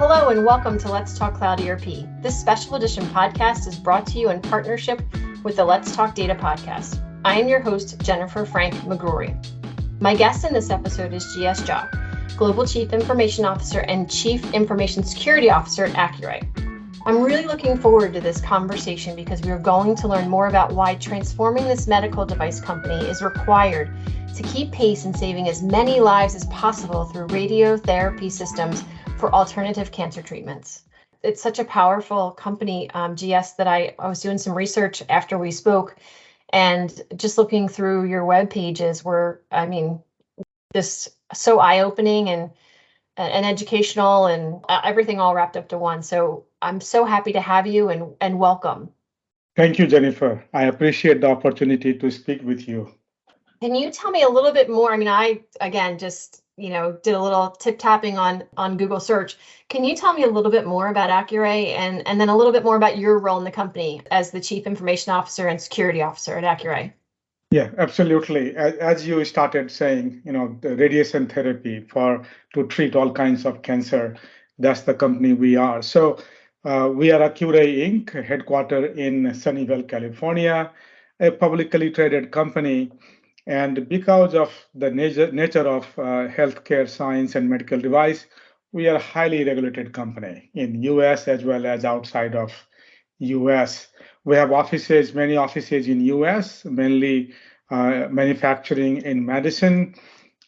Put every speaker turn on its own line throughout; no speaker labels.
Hello and welcome to Let's Talk Cloud ERP. This special edition podcast is brought to you in partnership with the Let's Talk Data podcast. I am your host, Jennifer Frank McGrory. My guest in this episode is GS Jha, Global Chief Information Officer and Chief Information Security Officer at Accuray. I'm really looking forward to this conversation because we are going to learn more about why transforming this medical device company is required to keep pace in saving as many lives as possible through radiotherapy systems for alternative cancer treatments. It's such a powerful company, GS, that I was doing some research after we spoke, and just looking through your web pages were, just so eye-opening and educational and everything all wrapped up to one. So I'm so happy to have you and welcome.
Thank you, Jennifer. I appreciate the opportunity to speak with you.
Can you tell me a little bit more? I again, just did a little tip tapping on Google search. Can you tell me a little bit more about Accuray and then a little bit more about your role in the company as the Chief Information Officer and Security Officer at Accuray?
Yeah, absolutely. As you started saying, the radiation therapy to treat all kinds of cancer, that's the company we are. So we are Accuray Inc., headquartered in Sunnyvale, California, a publicly traded company. And because of the nature of healthcare science and medical device, we are a highly regulated company in US as well as outside of US. We have many offices in US, mainly manufacturing in Madison,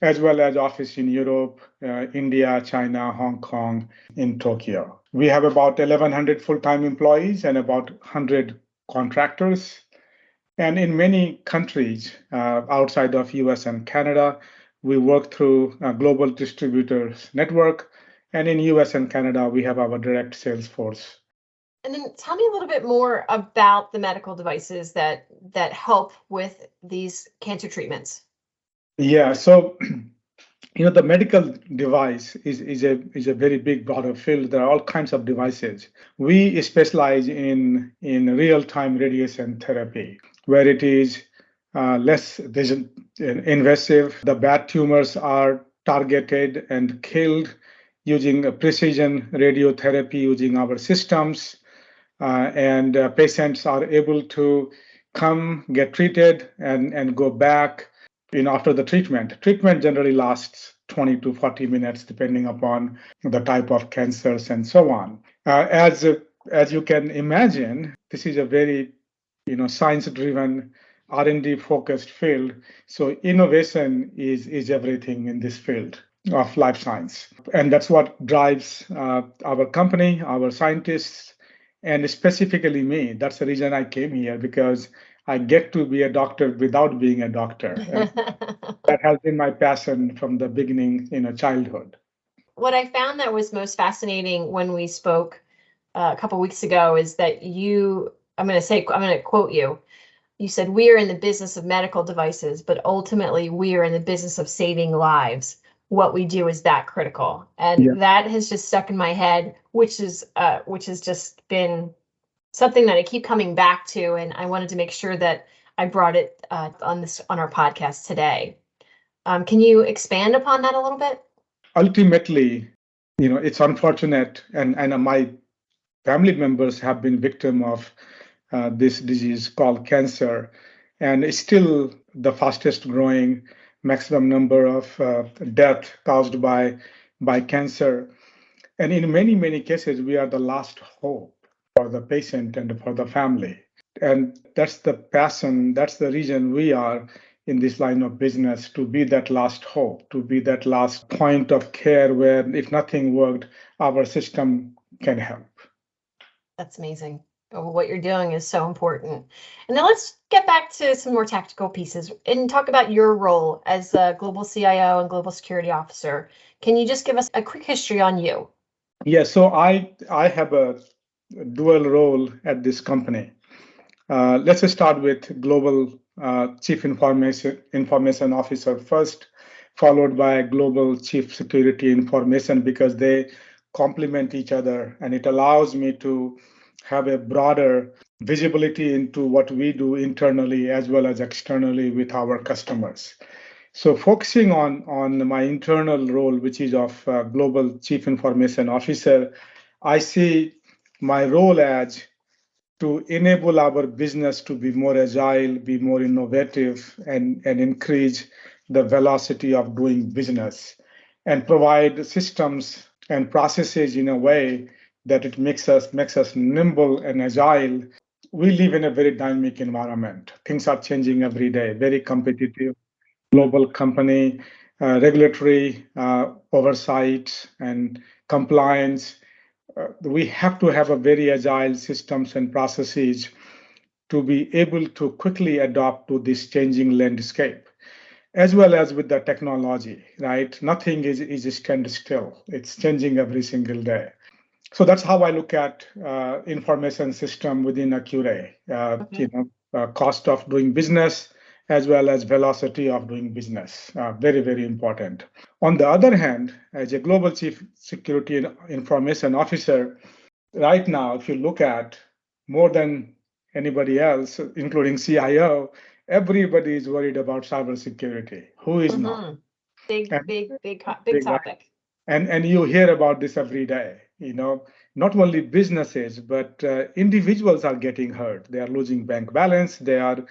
as well as office in Europe, India, China, Hong Kong, in Tokyo. We have about 1,100 full-time employees and about 100 contractors. And in many countries outside of US and Canada, we work through a global distributors network. And in US and Canada, we have our direct sales force.
And then tell me a little bit more about the medical devices that help with these cancer treatments.
Yeah, so the medical device is a very big, broader field. There are all kinds of devices. We specialize in real-time radiation therapy, where it is less invasive. The bad tumors are targeted and killed using precision radiotherapy using our systems, and patients are able to come, get treated, and go back after the treatment. Treatment generally lasts 20 to 40 minutes, depending upon the type of cancers and so on. As you can imagine, this is a very science-driven, R&D focused field. So innovation is everything in this field of life science. And that's what drives our company, our scientists, and specifically me. That's the reason I came here, because I get to be a doctor without being a doctor. That has been my passion from the beginning, childhood.
What I found that was most fascinating when we spoke a couple of weeks ago is that I'm going to quote you. You said, "We are in the business of medical devices, but ultimately we are in the business of saving lives. What we do is that critical." And That has just stuck in my head, which has just been something that I keep coming back to. And I wanted to make sure that I brought it on our podcast today. Can you expand upon that a little bit?
Ultimately, it's unfortunate, and my family members have been victim of this disease called cancer, and it's still the fastest growing maximum number of death caused by cancer. And in many, many cases, we are the last hope for the patient and for the family. And that's the passion, that's the reason we are in this line of business, to be that last hope, to be that last point of care where if nothing worked, our system can help.
That's amazing. What you're doing is so important. And now let's get back to some more tactical pieces and talk about your role as a global CIO and global security officer. Can you just give us a quick history on you?
Yeah, so I have a dual role at this company. Let's just start with global chief information officer first, followed by global chief security information, because they complement each other, and it allows me to have a broader visibility into what we do internally as well as externally with our customers. So focusing on my internal role, which is of Global Chief Information Officer, I see my role as to enable our business to be more agile, be more innovative, and increase the velocity of doing business, and provide systems and processes in a way that it makes us nimble and agile. We live in a very dynamic environment. Things are changing every day, very competitive, global company, regulatory oversight and compliance. We have to have a very agile systems and processes to be able to quickly adapt to this changing landscape, as well as with the technology, right? Nothing is stand still. It's changing every single day. So that's how I look at information system within Accuray. Cost of doing business as well as velocity of doing business. Very, very important. On the other hand, as a global chief security and information officer, right now, if you look at more than anybody else, including CIO, everybody is worried about cybersecurity. Who is not?
Big,
And,
big topic.
and you hear about this every day. Not only businesses, but individuals are getting hurt. They are losing bank balance. They are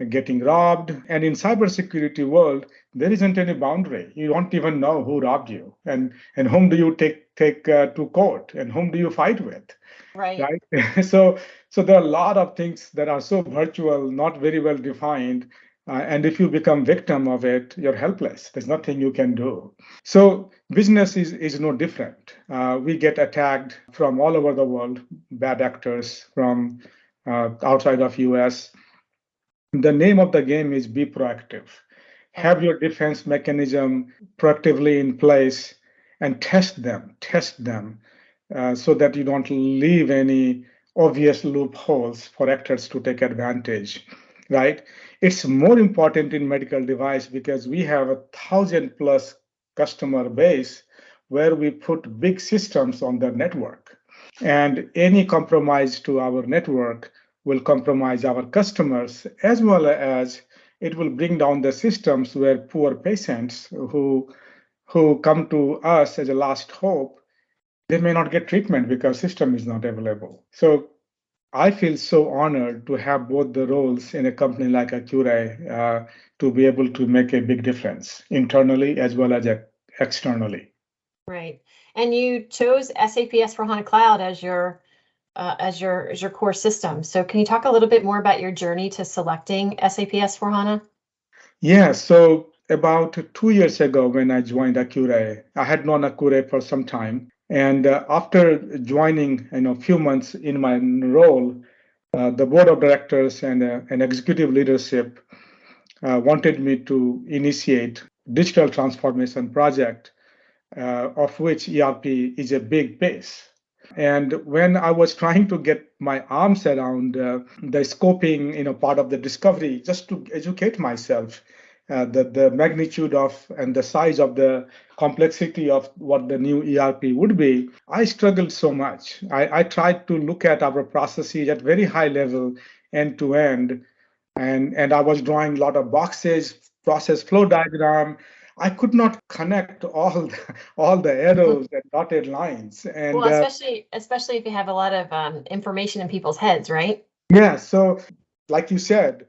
getting robbed. And in cybersecurity world, there isn't any boundary. You don't even know who robbed you, and whom do you take to court, and whom do you fight with,
Right.
So there are a lot of things that are so virtual, not very well defined. And if you become victim of it, you're helpless. There's nothing you can do. So business is no different. We get attacked from all over the world, bad actors from outside of US. The name of the game is be proactive. Have your defense mechanism proactively in place and test them, so that you don't leave any obvious loopholes for actors to take advantage, right? It's more important in medical device because we have 1,000+ customer base where we put big systems on the network. And any compromise to our network will compromise our customers, as well as it will bring down the systems where poor patients who come to us as a last hope, they may not get treatment because system is not available. So I feel so honored to have both the roles in a company like Accuray, to be able to make a big difference internally as well as externally.
Right. And you chose SAP S/4HANA Cloud as your core system. So can you talk a little bit more about your journey to selecting SAP S/4HANA?
Yeah, so about 2 years ago when I joined Accuray, I had known Accuray for some time. And after joining, a few months in my role, the board of directors and executive leadership wanted me to initiate digital transformation project, of which ERP is a big base. And when I was trying to get my arms around the scoping, part of the discovery, just to educate myself, the magnitude of and the size of the complexity of what the new ERP would be, I struggled so much. I tried to look at our processes at very high level, end to end, and I was drawing a lot of boxes, process flow diagram. I could not connect all the arrows and dotted lines. And
well, especially if you have a lot of information in people's heads, right?
yeah, so like you said,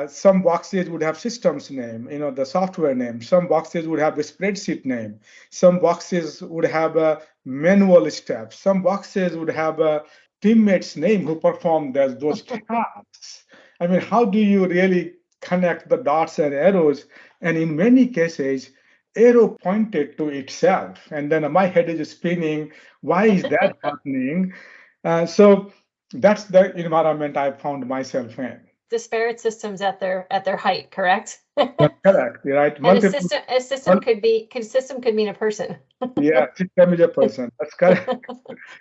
some boxes would have systems name, the software name. Some boxes would have the spreadsheet name. Some boxes would have a manual steps. Some boxes would have a teammate's name who performed those tasks. I mean, how do you really connect the dots and arrows? And in many cases, arrow pointed to itself, and then my head is spinning. Why is that happening? So that's the environment I found myself in.
Disparate systems at their height, correct?
That's correct, right?
And a system could mean a person.
Yeah, system is a person. That's correct.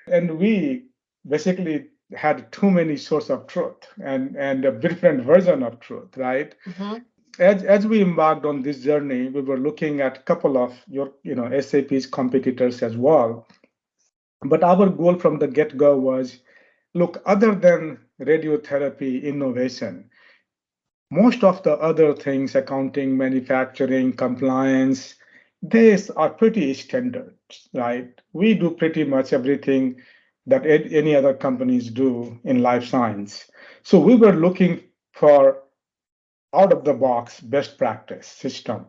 And we basically had too many sources of truth and a different version of truth, right?
Mm-hmm.
As we embarked on this journey, we were looking at a couple of SAP's competitors as well. But our goal from the get-go was, look, other than radiotherapy innovation, Most of the other things, accounting, manufacturing, compliance, these are pretty standard, right? We do pretty much everything that any other companies do in life science. So we were looking for out of the box best practice system.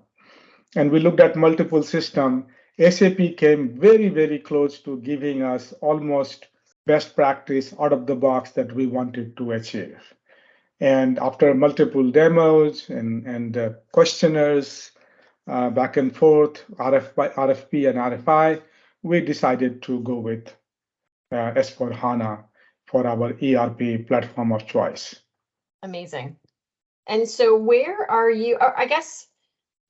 And we looked at multiple systems. SAP came very, very close to giving us almost best practice out of the box that we wanted to achieve. And after multiple demos and questionnaires back and forth, RFP and RFI, we decided to go with S/4HANA for our ERP platform of choice.
Amazing. And so where are you, I guess,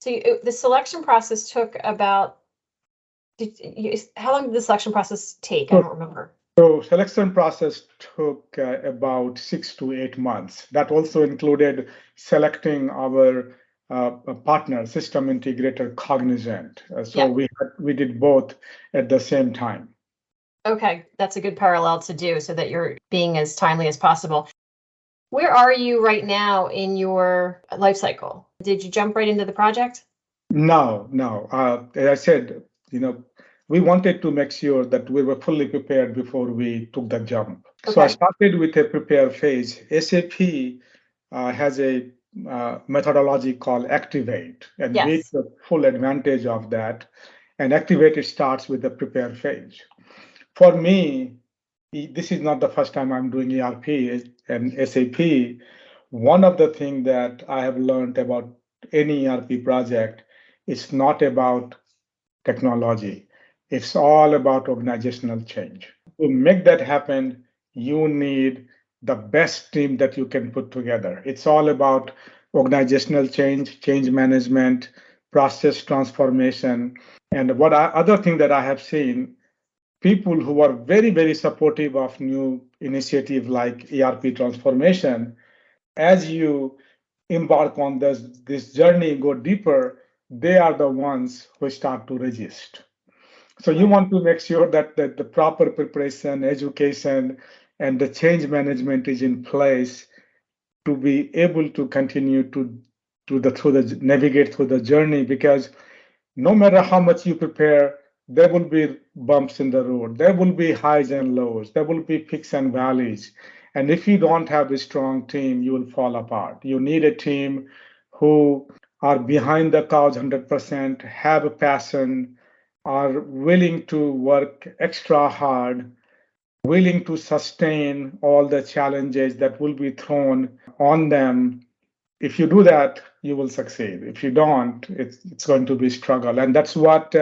so the selection process took about, how long did the selection process take? I don't remember.
So selection process took about 6 to 8 months. That also included selecting our partner, system integrator, Cognizant. We did both at the same time.
Okay, that's a good parallel to do so that you're being as timely as possible. Where are you right now in your life cycle? Did you jump right into the project?
No. As I said, we wanted to make sure that we were fully prepared before we took the jump. Okay. So I started with a prepare phase. SAP has a methodology called Activate, and we took full advantage of that. And Activate starts with the prepare phase. For me, this is not the first time I'm doing ERP and SAP. One of the things that I have learned about any ERP project, it's not about technology. It's all about organizational change. To make that happen, you need the best team that you can put together. It's all about organizational change management, process transformation. And other thing that I have seen, people who are very, very supportive of new initiative like ERP transformation, as you embark on this journey, go deeper, they are the ones who start to resist. So you want to make sure that the proper preparation, education, and the change management is in place to be able to continue to navigate through the journey, because no matter how much you prepare, there will be bumps in the road. There will be highs and lows. There will be peaks and valleys. And if you don't have a strong team, you will fall apart. You need a team who are behind the cause 100%, have a passion, are willing to work extra hard, willing to sustain all the challenges that will be thrown on them. If you do that, you will succeed. If you don't, it's going to be a struggle. And that's what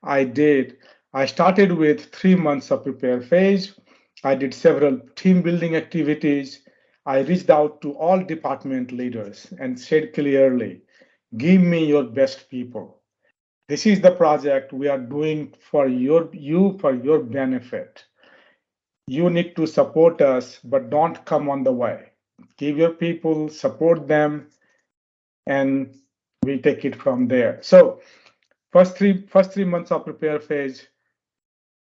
I did. I started with 3 months of prepare phase. I did several team building activities. I reached out to all department leaders and said clearly, give me your best people. This is the project we are doing for your benefit. You need to support us, but don't come on the way. Give your people, support them, and we take it from there. So first three months of prepare phase,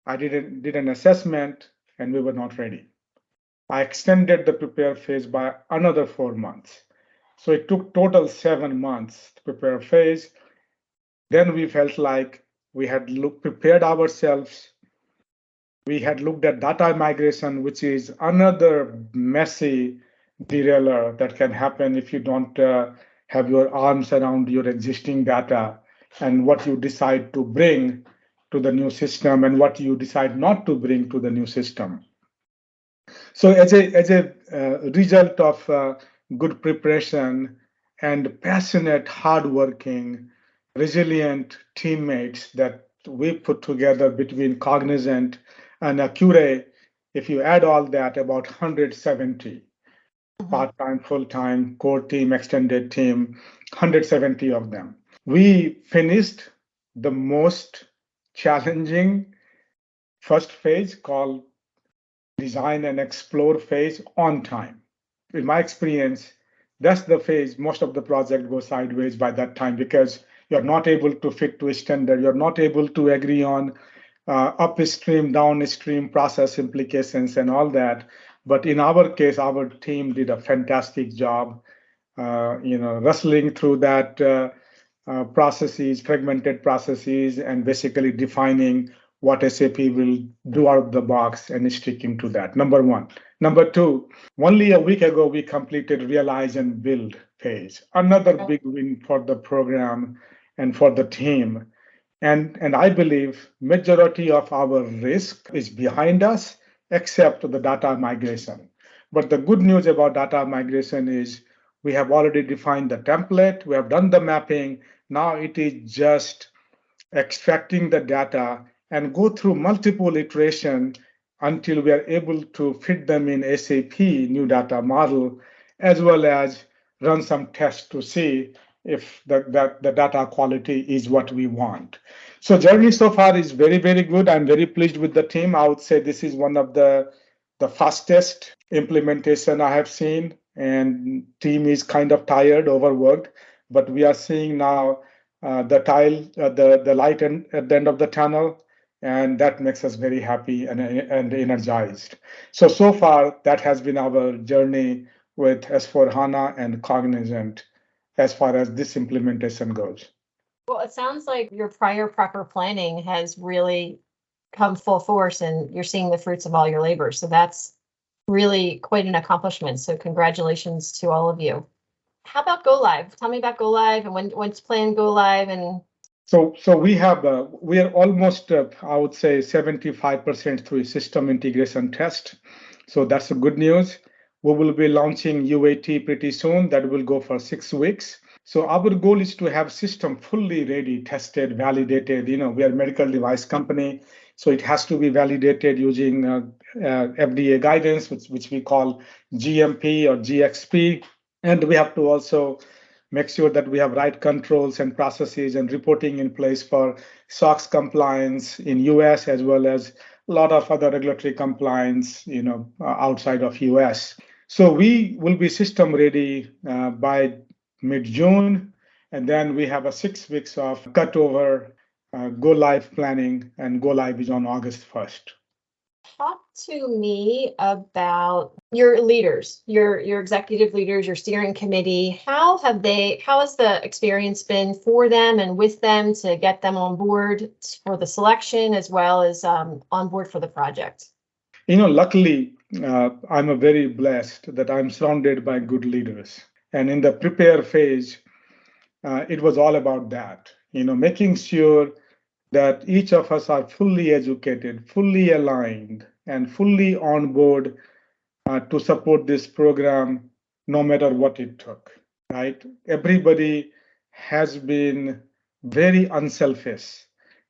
I did an assessment and we were not ready. I extended the prepare phase by another 4 months. So it took total 7 months to prepare phase. Then we felt like we had prepared ourselves. We had looked at data migration, which is another messy derailer that can happen if you don't have your arms around your existing data and what you decide to bring to the new system and what you decide not to bring to the new system. So as a result of good preparation and passionate, hardworking, resilient teammates that we put together between Cognizant and Accuray, if you add all that, about 170 part-time, full-time, core team, extended team, 170 of them. We finished the most challenging first phase called design and explore phase on time. In my experience, that's the phase most of the project goes sideways by that time, because you're not able to fit to a standard. You're not able to agree on upstream, downstream process implications and all that. But in our case, our team did a fantastic job. rustling through that processes, fragmented processes, and basically defining what SAP will do out of the box and sticking to that. Number one. Number two, only a week ago, we completed realize and build phase. Another big win for the program and for the team. And I believe majority of our risk is behind us, except the data migration. But the good news about data migration is we have already defined the template, we have done the mapping. Now it is just extracting the data and go through multiple iterations until we are able to fit them in SAP new data model, as well as run some tests to see if the data quality is what we want. So journey so far is very, very good. I'm very pleased with the team. I would say this is one of the fastest implementation I have seen, and team is kind of tired, overworked, but we are seeing now the light at the end of the tunnel, and that makes us very happy and energized. So far, that has been our journey with S4HANA and Cognizant as far as this implementation goes.
Well, it sounds like your prior proper planning has really come full force and you're seeing the fruits of all your labor. So that's really quite an accomplishment. So congratulations to all of you. How about go live? Tell me about go live and when's planned go live. And
so we are almost I would say 75% through system integration test. So that's the good news. We will be launching UAT pretty soon. That will go for 6 weeks. So our goal is to have system fully ready, tested, validated. We are a medical device company, so it has to be validated using FDA guidance, which we call GMP or GXP. And we have to also make sure that we have right controls and processes and reporting in place for SOX compliance in US, as well as a lot of other regulatory compliance, outside of US. So we will be system ready by mid-June, and then we have a 6 weeks of cutover, go live planning, and go live is on August 1st.
Talk to me about your leaders, your executive leaders, your steering committee. How has the experience been for them and with them to get them on board for the selection as well as on board for the project?
Luckily, I'm very blessed that I'm surrounded by good leaders. And in the prepare phase, it was all about that, making sure that each of us are fully educated, fully aligned, and fully on board to support this program, no matter what it took, right? Everybody has been very unselfish.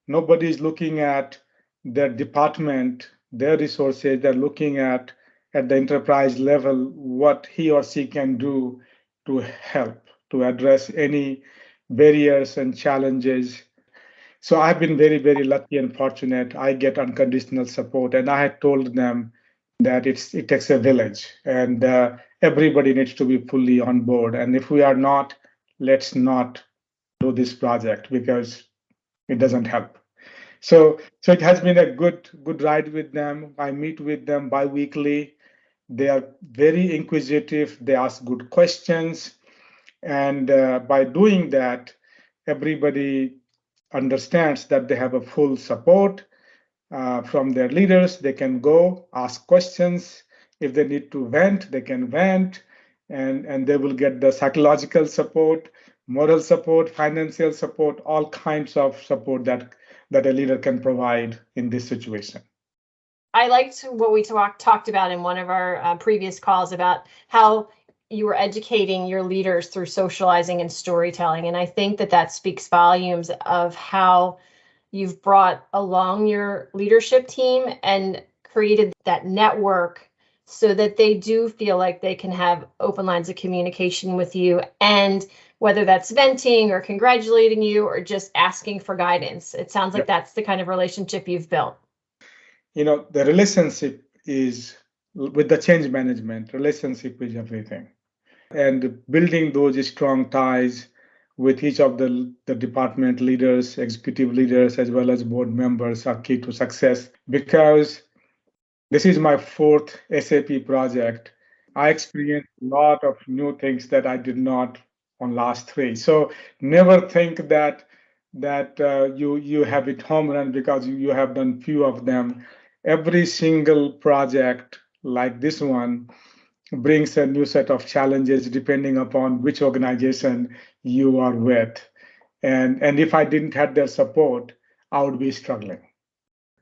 Nobody is looking at their department, their resources. They're looking at the enterprise level, what he or she can do to help, to address any barriers and challenges. So I've been very, very lucky and fortunate. I get unconditional support, and I had told them that it takes a village, and everybody needs to be fully on board. And if we are not, let's not do this project because it doesn't help. So it has been a good ride with them. I meet with them bi-weekly. They are very inquisitive. They ask good questions, and by doing that, everybody understands that they have a full support from their leaders. They can go ask questions. If they need to vent, they can vent, and they will get the psychological support, moral support, financial support, all kinds of support that a leader can provide in this situation.
I liked what we talked about in one of our previous calls about how you were educating your leaders through socializing and storytelling. And I think that speaks volumes of how you've brought along your leadership team and created that network so that they do feel like they can have open lines of communication with you. And whether that's venting or congratulating you or just asking for guidance, it sounds like that's the kind of relationship you've built.
The relationship is with the change management. Relationship is everything. And building those strong ties with each of the department leaders, executive leaders, as well as board members are key to success. Because this is my 4th SAP project, I experienced a lot of new things that I did not on last three. So never think that you have it home run because you have done few of them. Every single project like this one brings a new set of challenges depending upon which organization you are with. And if I didn't have their support, I would be struggling.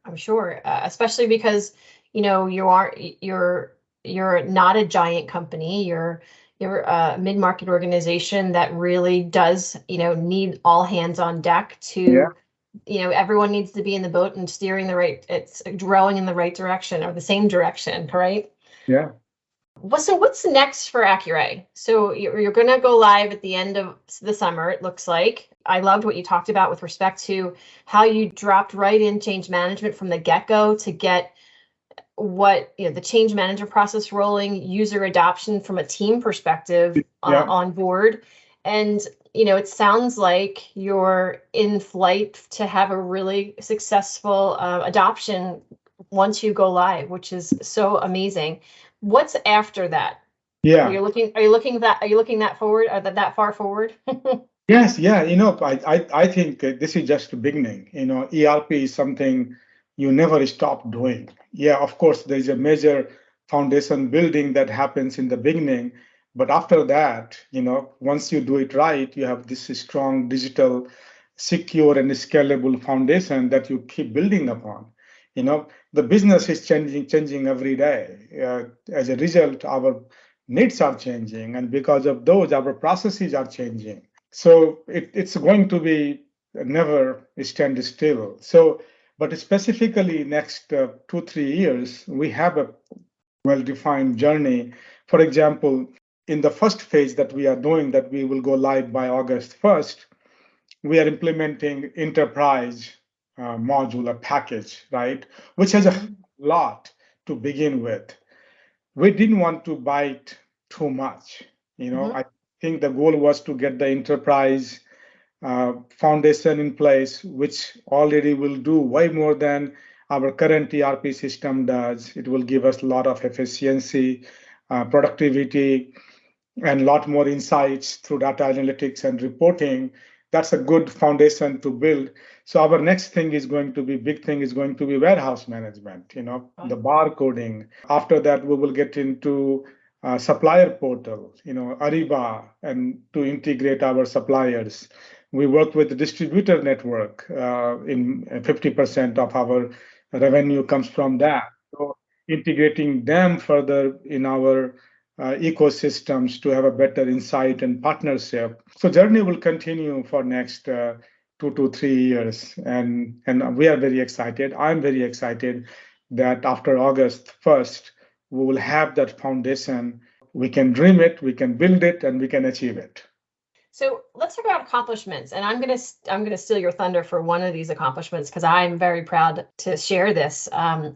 I'm sure, especially because you're not a giant company. You're a mid-market organization that really does need all hands on deck
Yeah,
to everyone needs to be in the boat and steering it's rowing in the right direction or the same direction, right?
yeah.
What's next for Accuray? So you're going to go live at the end of the summer, it looks like. I loved what you talked about with respect to how you dropped right in change management from the get-go to get the change management process rolling, user adoption from a team perspective
Yeah.
on board. And it sounds like you're in flight to have a really successful adoption once you go live, which is so amazing. What's after that? Are
Yeah.
you looking that forward or that far forward?
Yes, yeah. I think this is just the beginning. ERP is something you never stop doing. Yeah, of course, there's a major foundation building that happens in the beginning, but after that, once you do it right, you have this strong digital, secure, and scalable foundation that you keep building upon. The business is changing every day. As a result, our needs are changing, and because of those, our processes are changing. So it's going to be never stand still. So, but specifically next 2-3 years, we have a well-defined journey. For example, in the first phase that we are doing, that we will go live by August 1st, we are implementing enterprise module, a package, right? Which has a lot to begin with. We didn't want to bite too much.
Mhm.
I think the goal was to get the enterprise foundation in place, which already will do way more than our current ERP system does. It will give us a lot of efficiency, productivity, and a lot more insights through data analytics and reporting. That's a good foundation to build. So our next thing is going to be big thing is going to be warehouse management, the barcoding. After that, we will get into supplier portal, Ariba, and to integrate our suppliers. We work with the distributor network. In 50% of our revenue comes from that. So integrating them further in our ecosystems to have a better insight and partnership. So journey will continue for next 2 to 3 years, and we are very excited. I'm very excited that after August 1st, we will have that foundation. We can dream it, we can build it, and we can achieve it.
So let's talk about accomplishments, and I'm gonna steal your thunder for one of these accomplishments because I'm very proud to share this.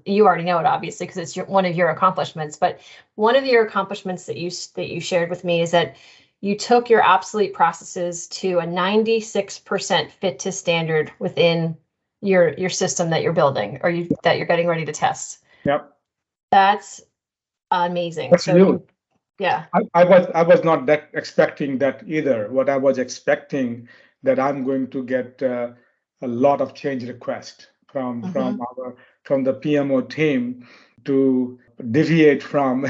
You already know it, obviously, because it's one of your accomplishments. But one of your accomplishments that you shared with me is that you took your obsolete processes to a 96% fit to standard within your system that you're building or that you're getting ready to test.
Yep.
That's amazing.
That's huge.
Yeah.
I was not that expecting that either. What I was expecting that I'm going to get a lot of change requests from the PMO team to deviate from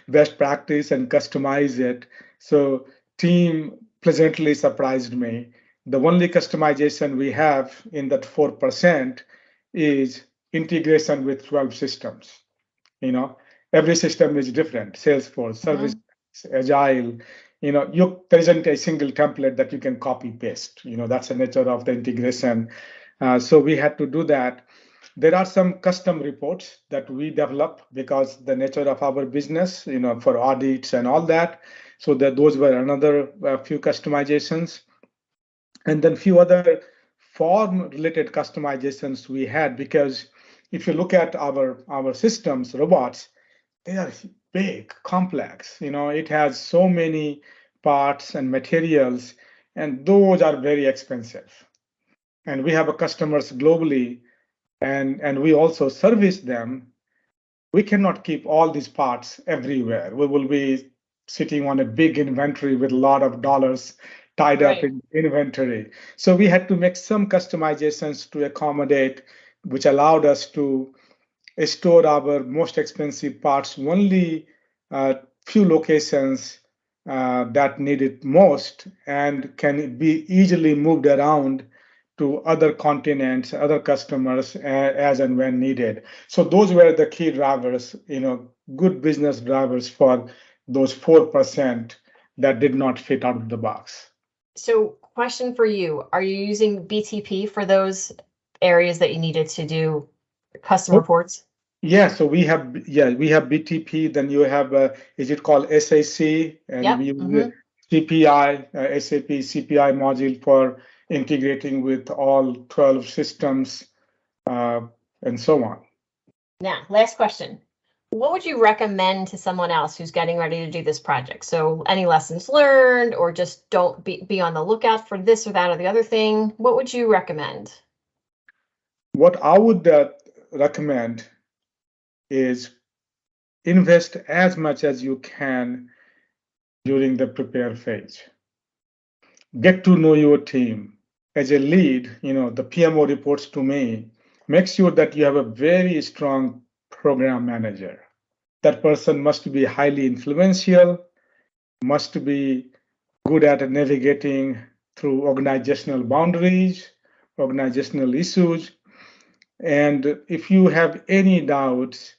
best practice and customize it. So team pleasantly surprised me. The only customization we have in that 4% is integration with 12 systems. you know every system is different. Salesforce, service, agile. There isn't a single template that you can copy paste. That's the nature of the integration. So we had to do that. There are some custom reports that we develop because the nature of our business, for audits and all that. So that those were another few customizations, and then few other form related customizations we had, because if you look at our systems, robots, they are big, complex. It has so many parts and materials, and those are very expensive. And we have a customers globally, and we also service them. we cannot keep all these parts everywhere. We will be sitting on a big inventory with a lot of dollars tied up
Right.
in inventory. So we had to make some customizations to accommodate, which allowed us to store our most expensive parts only few locations that need it most and can be easily moved around to other continents, other customers as and when needed. So those were the key drivers, good business drivers for those 4% that did not fit out of the box.
So question for you, are you using BTP for those areas that you needed to do custom reports?
Yeah, so we have BTP. Then you have is it called SAC, and
Yep.
we use CPI, SAP CPI module for integrating with all 12 systems, and so on.
Now, last question. What would you recommend to someone else who's getting ready to do this project? So any lessons learned, or just don't be on the lookout for this or that or the other thing? What would you recommend?
What I would recommend is invest as much as you can during the prepare phase. Get to know your team. As a lead, the PMO reports to me. Make sure that you have a very strong program manager. That person must be highly influential, must be good at navigating through organizational boundaries, organizational issues. And if you have any doubts,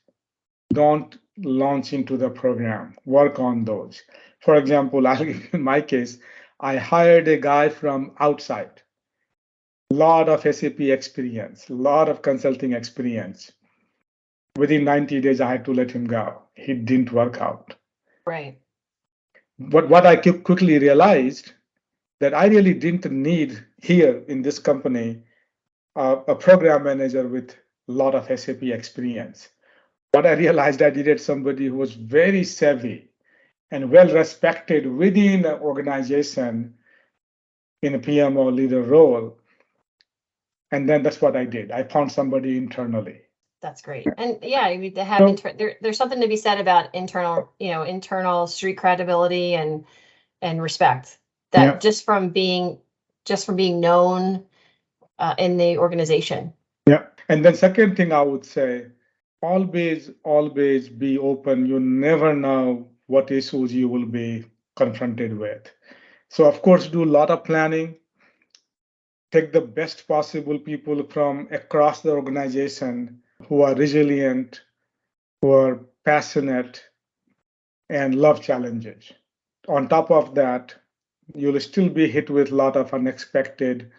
don't launch into the program. Work on those. For example, in my case, I hired a guy from outside. A lot of SAP experience, a lot of consulting experience. Within 90 days, I had to let him go. He didn't work out.
Right.
But what I quickly realized that I really didn't need here in this company a program manager with a lot of SAP experience. What I realized I needed somebody who was very savvy and well respected within an organization in a PMO leader role. And then that's what I did. I found somebody internally.
That's great. And yeah, you need to have there's something to be said about internal street credibility and respect that just from being known in the organization.
Yeah. And then second thing I would say, always be open. You never know what issues you will be confronted with. So of course, do a lot of planning. Take the best possible people from across the organization who are resilient, who are passionate, and love challenges. On top of that, you'll still be hit with a lot of unexpected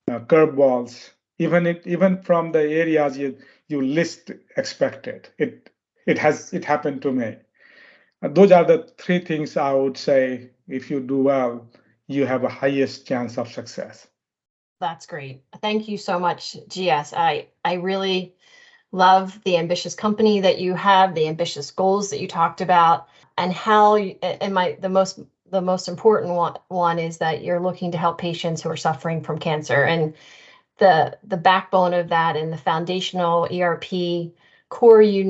curveballs, even from the areas you least expected. It happened to me. Those are the three things I would say. If you do well, you have a highest chance of success.
That's great. Thank you so much, GS. I really love the ambitious company that you have, the ambitious goals that you talked about, and how the most important one is that you're looking to help patients who are suffering from cancer. And the backbone of that and the foundational ERP core you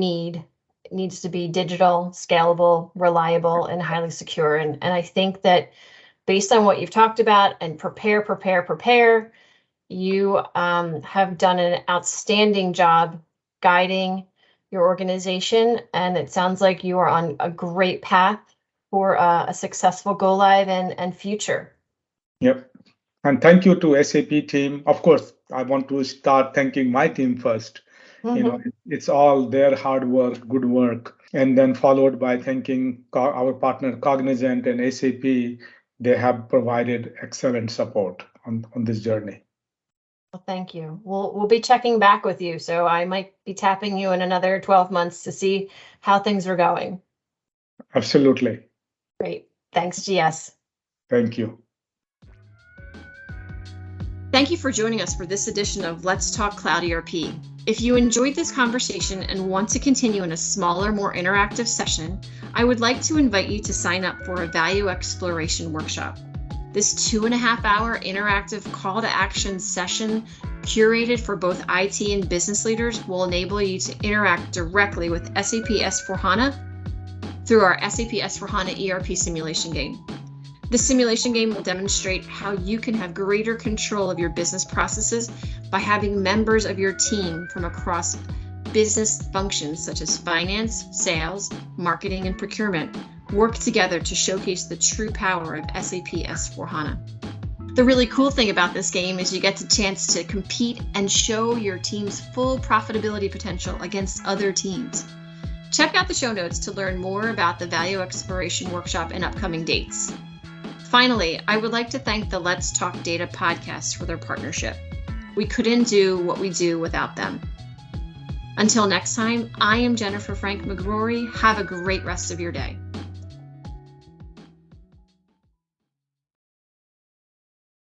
needs to be digital, scalable, reliable, and highly secure. And I think that based on what you've talked about and prepare, you have done an outstanding job guiding your organization, and it sounds like you are on a great path for a successful go live and future.
Yep. And thank you to SAP team. Of course, I want to start thanking my team first. It's all their hard work, good work, and then followed by thanking our partner Cognizant and SAP. They have provided excellent support on this journey.
Well, thank you. We'll be checking back with you, so I might be tapping you in another 12 months to see how things are going.
Absolutely.
Great. Thanks, GS.
Thank you.
Thank you for joining us for this edition of Let's Talk Cloud ERP. If you enjoyed this conversation and want to continue in a smaller, more interactive session, I would like to invite you to sign up for a value exploration workshop. This 2.5-hour interactive call to action session curated for both IT and business leaders, will enable you to interact directly with SAP S/4HANA through our SAP S/4HANA ERP simulation game. This simulation game will demonstrate how you can have greater control of your business processes by having members of your team from across business functions such as finance, sales, marketing, and procurement work together to showcase the true power of SAP S/4HANA. The really cool thing about this game is you get the chance to compete and show your team's full profitability potential against other teams. Check out the show notes to learn more about the Value Exploration Workshop and upcoming dates. Finally, I would like to thank the Let's Talk Data podcast for their partnership. We couldn't do what we do without them. Until next time, I am Jennifer Frank McGrory. Have a great rest of your day.